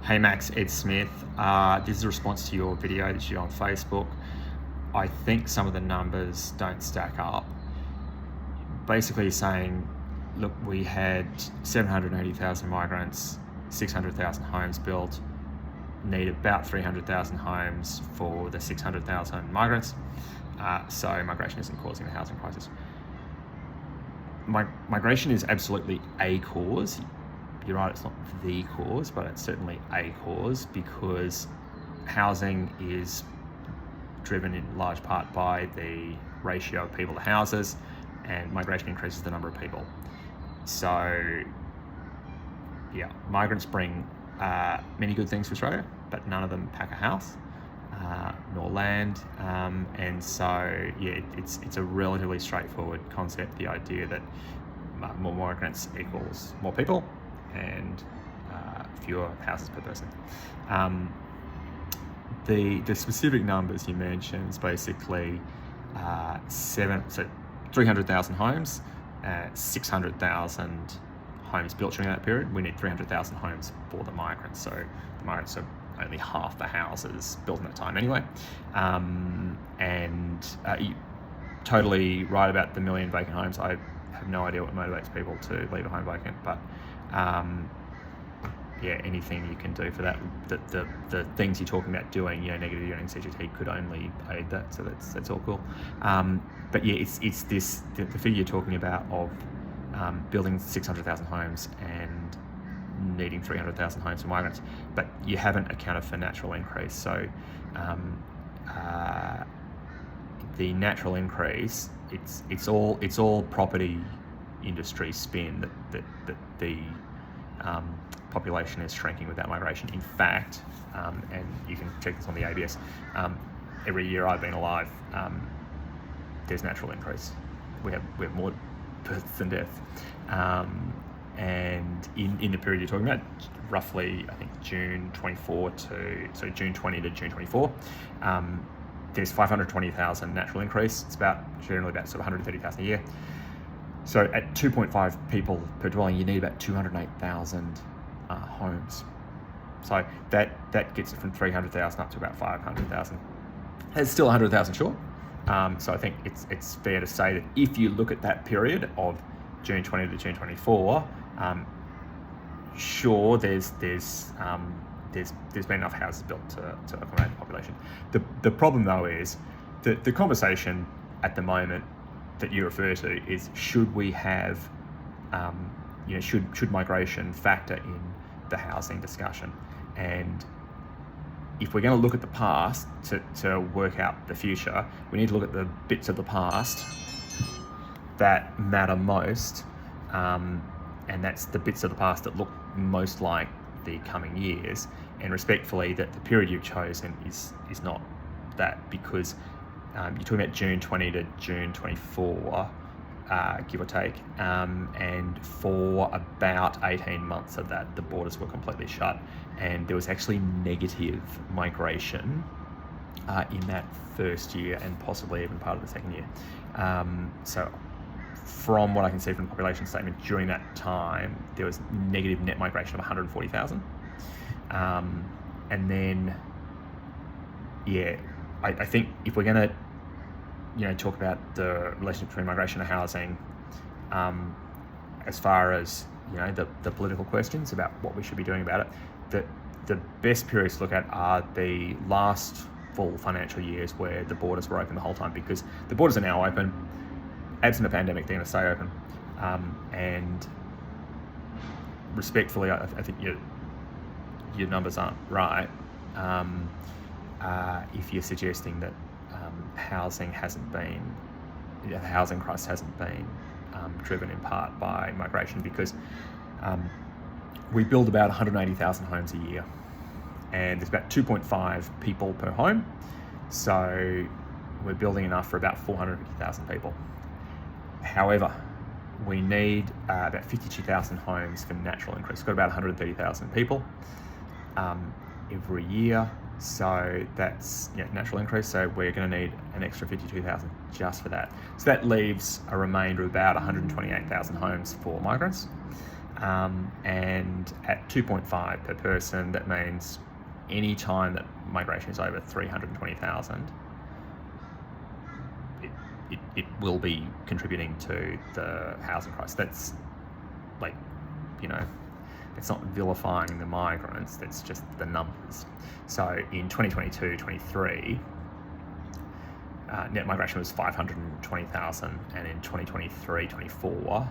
Hey Max, Ed Smith. This is a response to your video that you did on Facebook. I think some of the numbers don't stack up. Basically saying, look, we had 780,000 migrants, 600,000 homes built, need about 300,000 homes for the 600,000 migrants. So migration isn't causing the housing crisis. Migration is absolutely a cause. You're right, it's not the cause, but it's certainly a cause, because housing is driven in large part by the ratio of people to houses, and migration increases the number of people. So yeah, migrants bring many good things to Australia, but none of them pack a house nor land, and so yeah, it's a relatively straightforward concept, the idea that more migrants equals more people and fewer houses per person. The specific numbers you mentioned is basically 300,000 homes, 600,000 homes built during that period. We need 300,000 homes for the migrants, so the migrants are only half the houses built in that time anyway. You're totally right about the million vacant homes. I have no idea what motivates people to leave a home vacant, but yeah, anything you can do for that. The things you're talking about doing, negative earnings CGT could only aid that, so that's all cool. But yeah, it's this the figure you're talking about of building 600,000 homes and needing 300,000 homes for migrants, but you haven't accounted for natural increase. So the natural increase, it's all property industry spin that the population is shrinking without migration. In fact, and you can check this on the ABS, every year I've been alive, there's natural increase. We have more births than deaths. And in the period you're talking about, roughly, I think June 20 to June 24, there's 520,000 natural increase. It's generally about sort of 130,000 a year. So at 2.5 people per dwelling, you need about 208,000 homes. So that gets it from 300,000 up to about 500,000. It's still 100,000 short. So I think it's fair to say that if you look at that period of June 20 to June 24, sure, there's been enough houses built to accommodate the population. The problem though is the conversation at the moment that you refer to is, should we have should migration factor in the housing discussion? And if we're going to look at the past to work out the future, we need to look at the bits of the past that matter most, and that's the bits of the past that look most like the coming years. And respectfully, that the period you've chosen is not that, because you're talking about June 20 to June 24, give or take, and for about 18 months of that, the borders were completely shut, and there was actually negative migration in that first year, and possibly even part of the second year. So from what I can see from the population statement, during that time, there was negative net migration of 140,000. And then, yeah, I think if we're going to talk about the relationship between migration and housing, as far as the political questions about what we should be doing about it, the best periods to look at are the last full financial years where the borders were open the whole time, because the borders are now open. Absent a pandemic, they're going to stay open. And respectfully, I think your numbers aren't right if you're suggesting that the housing crisis hasn't been driven in part by migration, because we build about 180,000 homes a year, and there's about 2.5 people per home, so we're building enough for about 450,000 people. However, we need about 52,000 homes for natural increase. We've got about 130,000 people every year, so that's natural increase. So we're going to need an extra 52,000 just for that. So that leaves a remainder of about 128,000 homes for migrants. and at 2.5 per person, that means any time that migration is over 320,000, it will be contributing to the housing crisis. That's like, it's not vilifying the migrants, that's just the numbers. So in 2022-23, net migration was 520,000, and in 2023-24,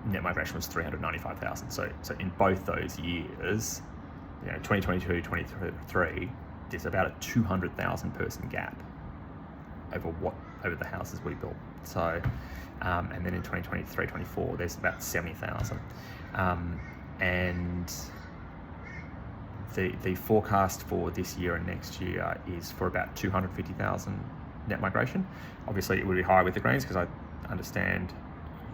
net migration was 395,000. So in both those years, 2022-23, there's about a 200,000 person gap over the houses we built. So, and then in 2023-24, there's about 70,000, and the forecast for this year and next year is for about 250,000 net migration. Obviously, it would be higher with the Greens, because I understand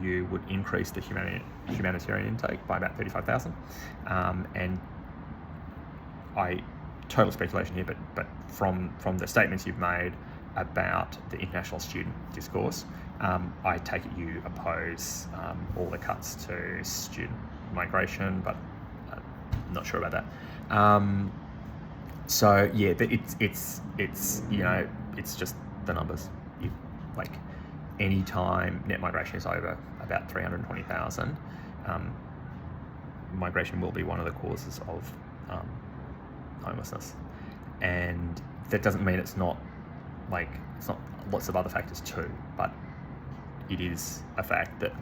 you would increase the humanitarian intake by about 35,000, and total speculation here, but from the statements you've made about the international student discourse, I take it you oppose all the cuts to student migration, but I'm not sure about that. So yeah, it's just the numbers. Any time net migration is over about 320,000, migration will be one of the causes of homelessness, and that doesn't mean it's not lots of other factors too, but it is a fact that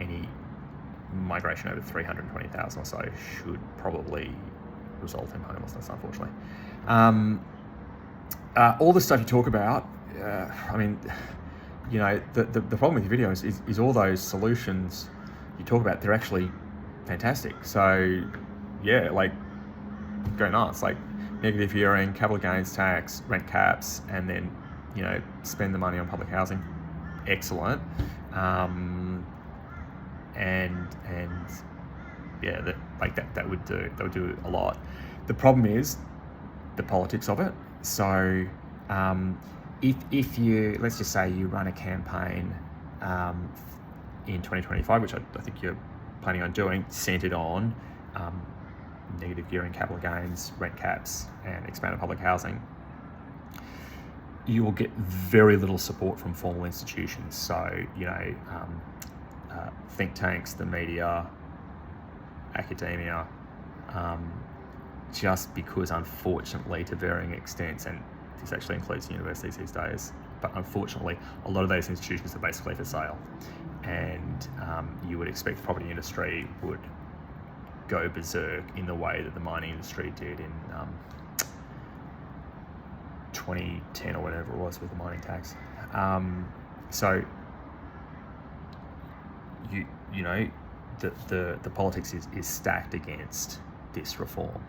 any migration over 320,000 or so should probably result in homelessness, unfortunately. All the stuff you talk about, the problem with your videos is all those solutions you talk about, they're actually fantastic. So yeah, go nuts, negative gearing, capital gains tax, rent caps, and then spend the money on public housing. Excellent. And yeah, that would do a lot. The problem is the politics of it. So if you, let's just say you run a campaign in 2025, which I think you're planning on doing, centered on negative gearing, capital gains, rent caps, and expanded public housing, you will get very little support from formal institutions. So, think tanks, the media, academia, just because, unfortunately, to varying extents, and this actually includes universities these days, but unfortunately, a lot of those institutions are basically for sale. And you would expect the property industry would go berserk in the way that the mining industry did in 2010 or whatever it was with the mining tax. So the politics is stacked against this reform.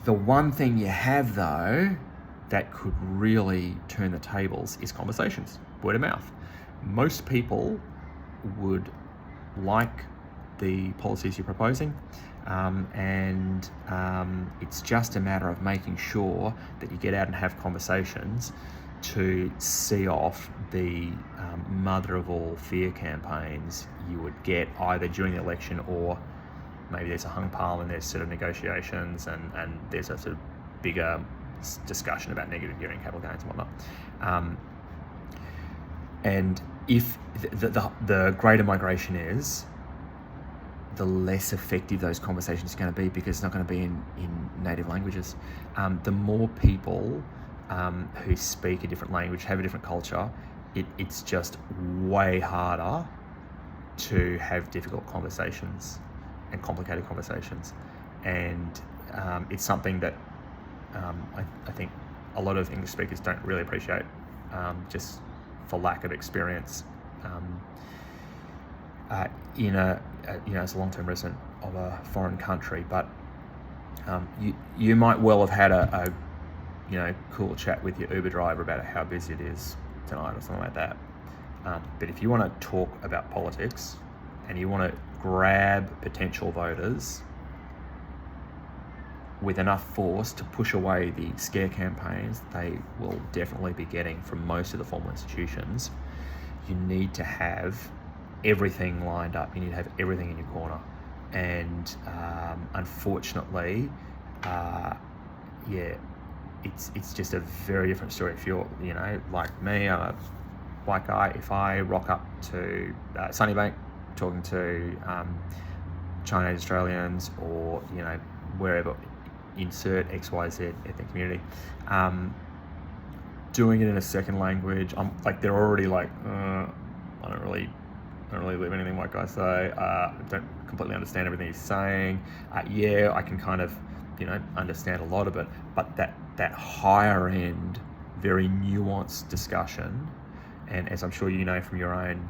The one thing you have, though, that could really turn the tables is conversations, word of mouth. Most people would like the policies you're proposing, and it's just a matter of making sure that you get out and have conversations to see off the mother of all fear campaigns you would get either during the election, or maybe there's a hung pile and there's sort of negotiations and there's a sort of bigger discussion about negative gearing, capital gains and whatnot. And if the greater migration is, the less effective those conversations are going to be, because it's not going to be in native languages. The more people who speak a different language, have a different culture, it's just way harder to have difficult conversations and complicated conversations. And it's something that I think a lot of English speakers don't really appreciate, just for lack of experience as a long-term resident of a foreign country. But you might well have had a cool chat with your Uber driver about how busy it is tonight or something like that. But if you want to talk about politics and you want to grab potential voters with enough force to push away the scare campaigns they will definitely be getting from most of the formal institutions, you need to have everything lined up. You need to have everything in your corner. And unfortunately, it's just a very different story. If you're, like me, I'm a white guy. If I rock up to Sunnybank talking to Chinese Australians, or wherever, insert XYZ ethnic community, doing it in a second language, I'm like, they're already like, I don't really believe anything white guys say. Don't completely understand everything he's saying. I can kind of understand a lot of it, but that higher end, very nuanced discussion, and as I'm sure you know from your own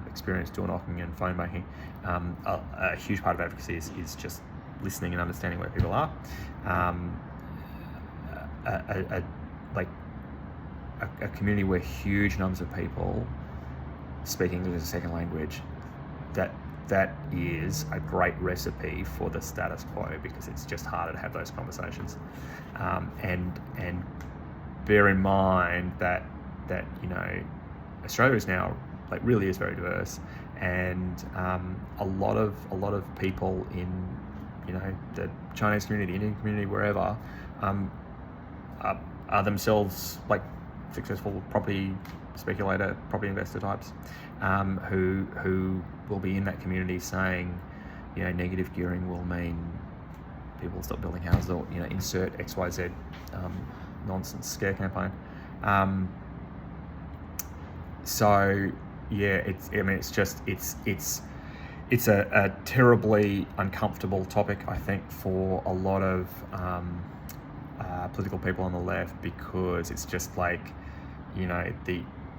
experience door knocking and phone banking, a huge part of advocacy is just listening and understanding where people are. A community where huge numbers of people speak English as a second language, that is a great recipe for the status quo, because it's just harder to have those conversations. And bear in mind that Australia is now really is very diverse, and a lot of people in the Chinese community, Indian community, wherever, are themselves successful property speculator, property investor types, who will be in that community saying, negative gearing will mean people stop building houses, or insert XYZ nonsense scare campaign. So yeah, it's a terribly uncomfortable topic, I think, for a lot of political people on the left, because it's just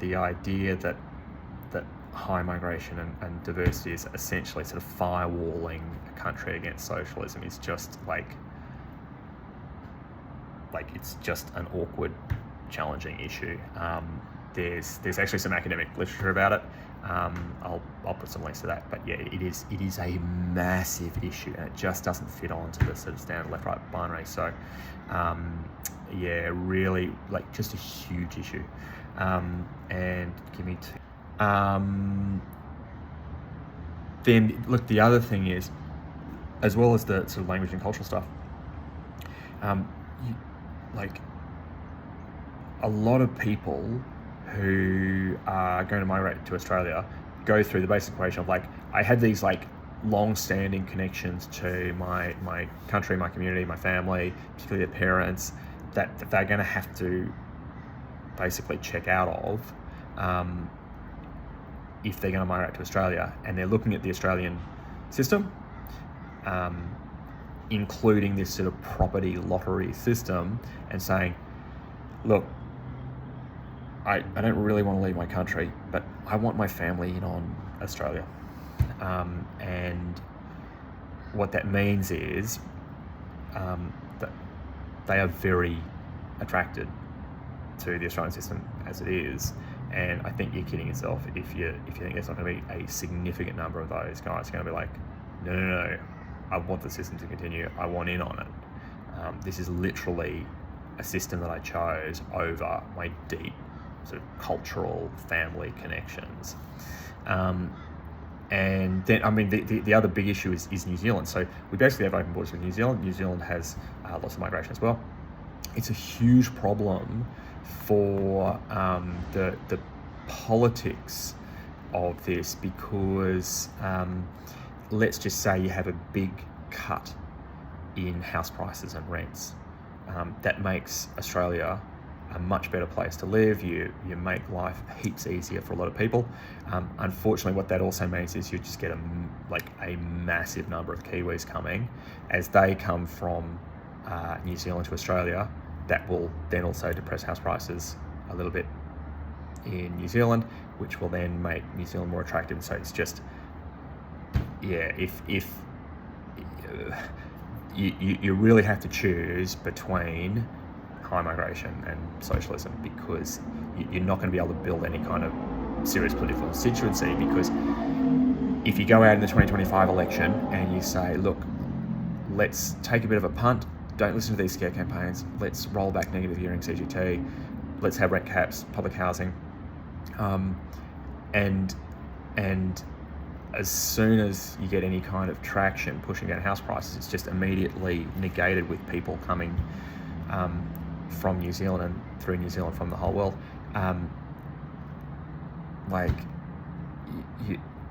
the idea that high migration and diversity is essentially sort of firewalling a country against socialism is just it's just an awkward, challenging issue. There's actually some academic literature about it. I'll put some links to that. But yeah, it is a massive issue, and it just doesn't fit onto the sort of standard left-right binary. So really just a huge issue. And give me two. Then look, the other thing is, as well as the sort of language and cultural stuff, a lot of people who are going to migrate to Australia go through the basic equation of I had these long-standing connections to my country, my community, my family, particularly their parents, that they're going to have to basically check out of if they're going to migrate to Australia. And they're looking at the Australian system, including this sort of property lottery system, and saying, look, I don't really want to leave my country, but I want my family in on Australia. And what that means is that they are very attracted to the Australian system as it is. And I think you're kidding yourself if you think there's not going to be a significant number of those guys going to be no, I want the system to continue. I want in on it. This is literally a system that I chose over my deep sort of cultural family connections. And then, the other big issue is New Zealand. So we basically have open borders with New Zealand. New Zealand has lots of migration as well. It's a huge problem for the politics of this, because let's just say you have a big cut in house prices and rents. That makes Australia a much better place to live. You make life heaps easier for a lot of people. Unfortunately, what that also means is you just get a massive number of Kiwis coming. As they come from New Zealand to Australia, that will then also depress house prices a little bit in New Zealand, which will then make New Zealand more attractive. So it's just, if you really have to choose between high migration and socialism, because you're not going to be able to build any kind of serious political constituency. Because if you go out in the 2025 election and you say, look, let's take a bit of a punt, don't listen to these scare campaigns, let's roll back negative gearing CGT, let's have rent caps, public housing, and as soon as you get any kind of traction pushing down house prices, it's just immediately negated with people coming from New Zealand and through New Zealand from the whole world.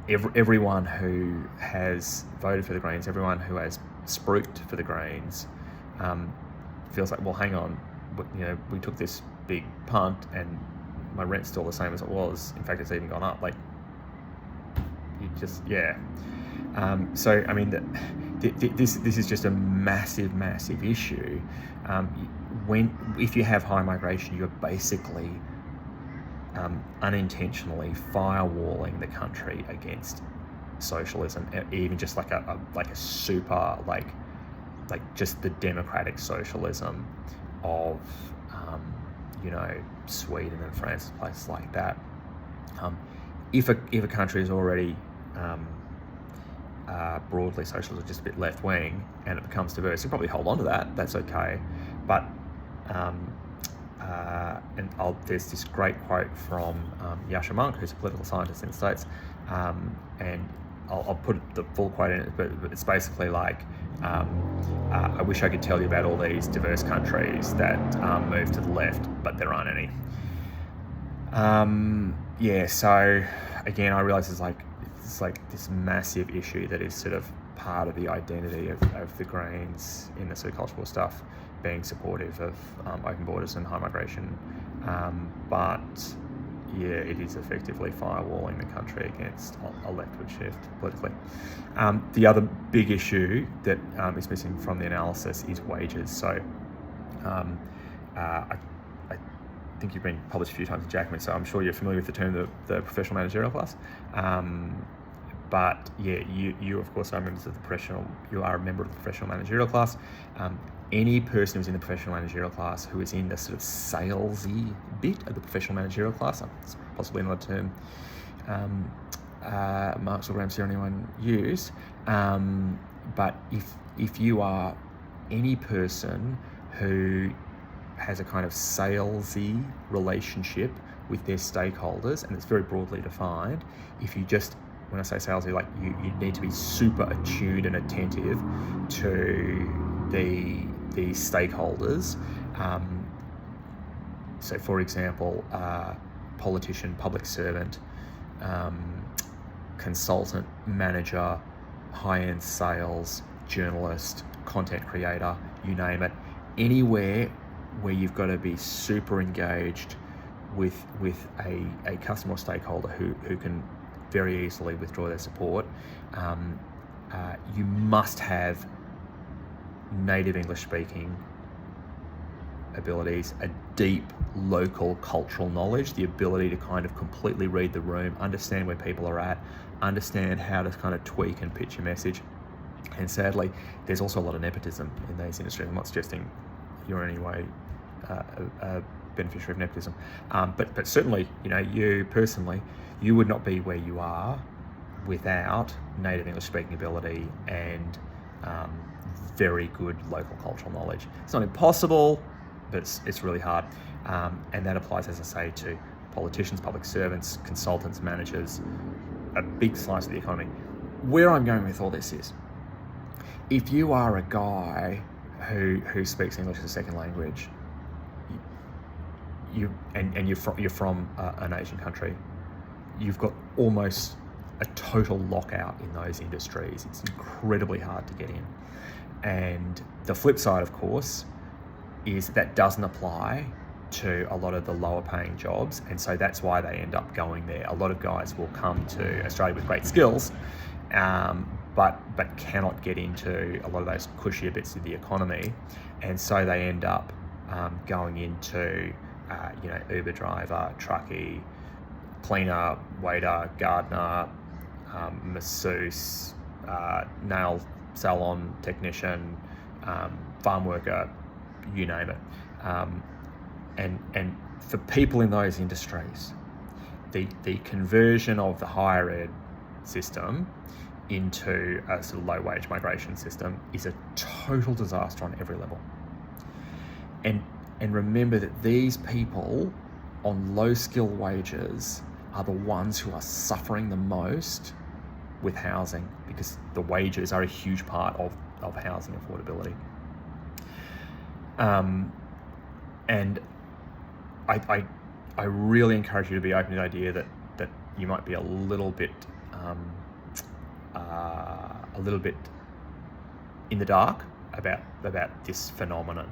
Everyone who has voted for the Greens, everyone who has spruiked for the Greens, feels like, well, hang on, we took this big punt and my rent's still the same as it was. In fact, it's even gone up. So I mean, this is just a massive issue. If you have high migration, you're basically unintentionally firewalling the country against socialism, even just like a super just the democratic socialism of Sweden and France, places like that. If a country is already broadly socialist, just a bit left wing, and it becomes diverse, you probably hold on to that. That's okay, but there's this great quote from Yascha Mounk, who's a political scientist in the States, and I'll put the full quote in it, but it's basically like, I wish I could tell you about all these diverse countries that move to the left, but there aren't any. So again, I realize it's like this massive issue that is sort of part of the identity of the Greens in the sort of cultural stuff, being supportive of open borders and high migration, but it is effectively firewalling the country against a leftward shift politically. The other big issue that is missing from the analysis is wages. So I think you've been published a few times in Jackman, so I'm sure you're familiar with the term the professional managerial class. But you of course are members of you are a member of the professional managerial class. Any person who's in the professional managerial class who is in the sort of salesy bit of the professional managerial class, it's possibly not a term Marx or Ramsey or anyone use, but if you are any person who has a kind of salesy relationship with their stakeholders, and it's very broadly defined, when I say salesy, you need to be super attuned and attentive to these stakeholders. So for example, politician, public servant, consultant, manager, high-end sales, journalist, content creator, you name it, anywhere where you've got to be super engaged with a customer or stakeholder who can very easily withdraw their support, you must have native English speaking abilities, a deep local cultural knowledge, the ability to kind of completely read the room, understand where people are at, understand how to kind of tweak and pitch a message. And sadly, there's also a lot of nepotism in these industries. I'm not suggesting you're in any way a beneficiary of nepotism, but certainly, you personally, you would not be where you are without native English speaking ability and very good local cultural knowledge. It's not impossible, but it's really hard, and that applies, as I say, to politicians, public servants, consultants, managers, a big slice of the economy. Where I'm going with all this is, if you are a guy who speaks English as a second language, you're from an Asian country, you've got almost a total lockout in those industries. It's incredibly hard to get in. And the flip side, of course, is that doesn't apply to a lot of the lower paying jobs, and so that's why they end up going there. A lot of guys will come to Australia with great skills, but cannot get into a lot of those cushier bits of the economy, and so they end up going into Uber driver, truckie, cleaner, waiter, gardener, masseuse, nail salon technician, farm worker, you name it. And for people in those industries, the conversion of the higher ed system into a sort of low wage migration system is a total disaster on every level. And remember that these people on low skill wages are the ones who are suffering the most with housing, because the wages are a huge part of housing affordability. And I really encourage you to be open to the idea that you might be a little bit in the dark about this phenomenon,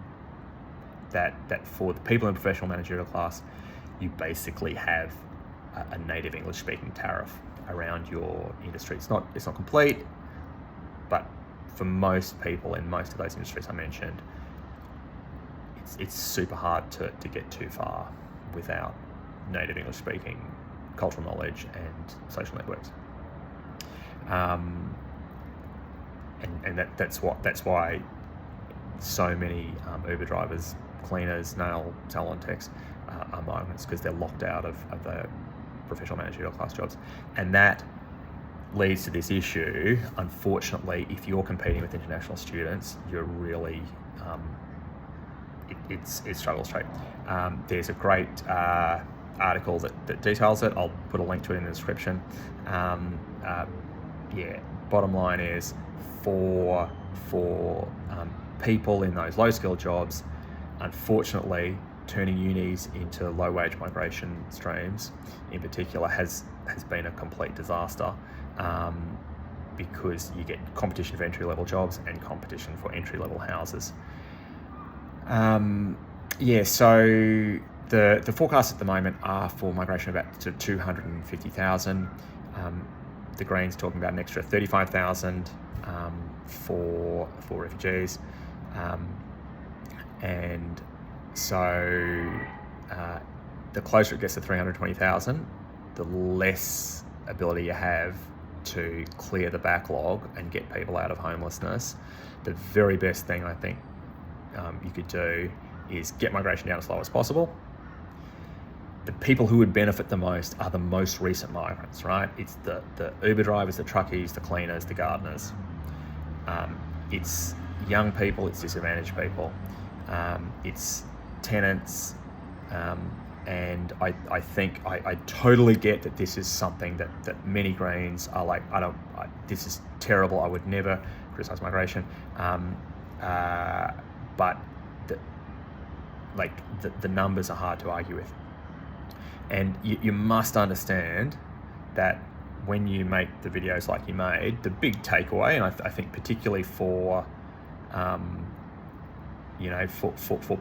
that for the people in the professional managerial class, you basically have a native English speaking tariff around your industry. It's not complete, but for most people in most of those industries I mentioned, it's super hard to get too far without native English speaking cultural knowledge and social networks. And that's why so many Uber drivers, cleaners, nail salon techs are migrants, because they're locked out of the professional managerial class jobs. And that leads to this issue. Unfortunately, if you're competing with international students, you're really it struggles straight. There's a great article that details it. I'll put a link to it in the description. Bottom line is, for people in those low-skilled jobs, unfortunately, turning unis into low-wage migration streams in particular has been a complete disaster, because you get competition for entry-level jobs and competition for entry-level houses. So the forecasts at the moment are for migration of about to 250,000. The Greens talking about an extra 35,000 for refugees, and so the closer it gets to 320,000, the less ability you have to clear the backlog and get people out of homelessness. The very best thing I think you could do is get migration down as low as possible. The people who would benefit the most are the most recent migrants, right? It's the Uber drivers, the truckies, the cleaners, the gardeners. It's young people, it's disadvantaged people. It's tenants, and I think I totally get that this is something that many Greens are like, this is terrible, I would never criticise migration. But the numbers are hard to argue with. And you must understand that when you make the videos like you made, the big takeaway, and I think particularly for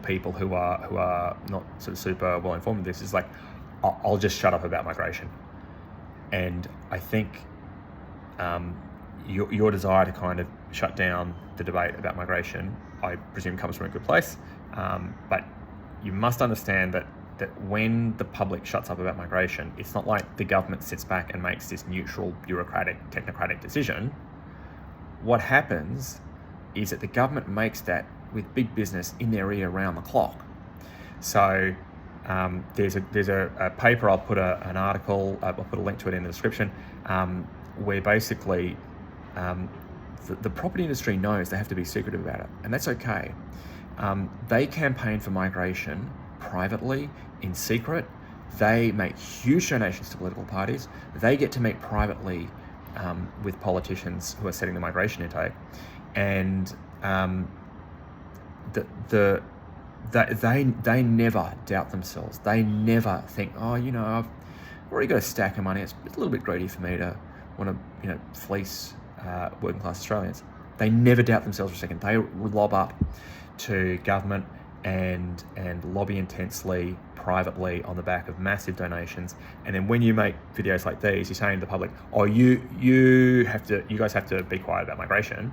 people who are not sort of super well informed of this, is like, I'll just shut up about migration. And I think your desire to kind of shut down the debate about migration, I presume, comes from a good place. But you must understand that when the public shuts up about migration, it's not like the government sits back and makes this neutral, bureaucratic, technocratic decision. What happens is that the government makes that with big business in their ear around the clock. So there's a paper, I'll put an article, I'll put a link to it in the description, where basically the property industry knows they have to be secretive about it, and that's okay. They campaign for migration privately, in secret. They make huge donations to political parties. They get to meet privately with politicians who are setting the migration intake, and they never doubt themselves. They never think, I've already got a stack of money. It's a little bit greedy for me to want to fleece working class Australians. They never doubt themselves for a second. They lob up to government and lobby intensely privately on the back of massive donations. And then when you make videos like these, you're saying to the public, you guys have to be quiet about migration.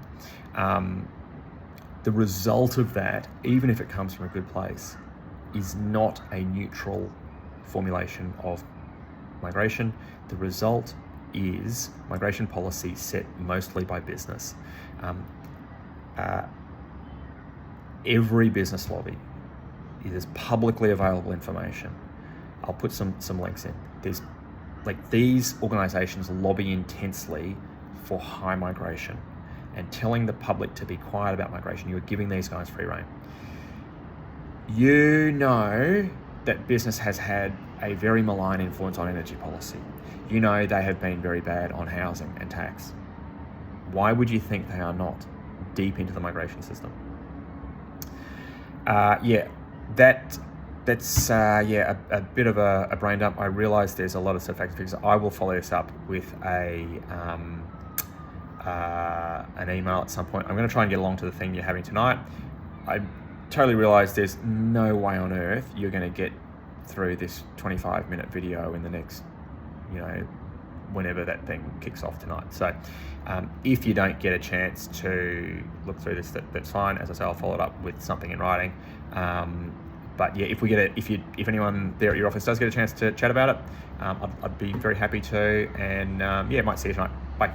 The result of that, even if it comes from a good place, is not a neutral formulation of migration. The result is migration policy set mostly by business. Every business lobby, there's publicly available information. I'll put some links in. There's these organizations lobby intensely for high migration, and telling the public to be quiet about migration, you're giving these guys free rein. You know that business has had a very malign influence on energy policy. You know they have been very bad on housing and tax. Why would you think they are not deep into the migration system? That's a bit of a brain dump. I realise there's a lot of fact fixes. I will follow this up with an email at some point. I'm going to try and get along to the thing you're having tonight. I totally realise there's no way on earth you're going to get through this 25-minute video in the next, whenever that thing kicks off tonight. So if you don't get a chance to look through this, that's fine. As I say, I'll follow it up with something in writing. But yeah, if anyone there at your office does get a chance to chat about it, I'd be very happy to. And might see you tonight. Bye.